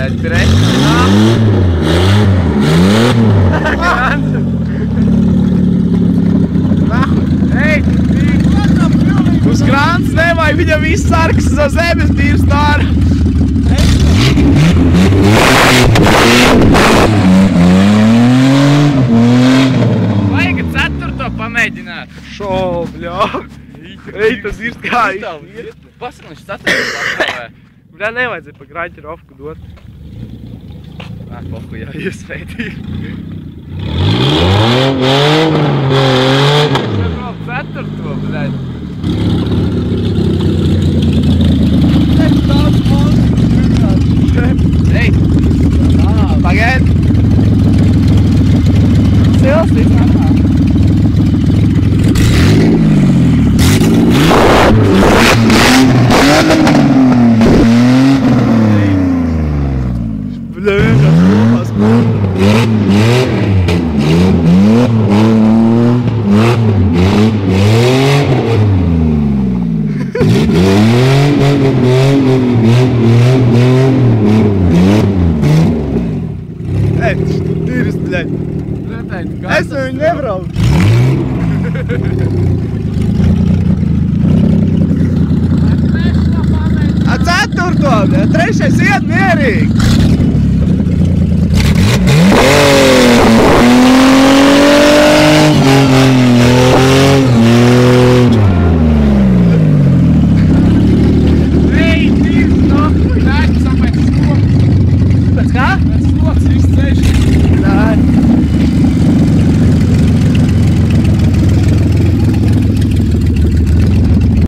blēd, trešā. Uz krāns nevajag, viņam viss sarkas no zemes tīrs nāra. Vajag ceturto pamēģināt. Bļā. Ej, tas ir kā Pasaka, viņš ceturto pastāvē. Bļā, nevajadzēja pa graņķu rofku dot. Poku, jā, jūs veidīgi. Ceturto, blēd. Ej! Pagaid! Sils, viss nākā. Bļā, vienkārši kopās. Ej, tīris, bļaļ. Es viņu nebraucu. Ceturto, trešais iet mierīgi.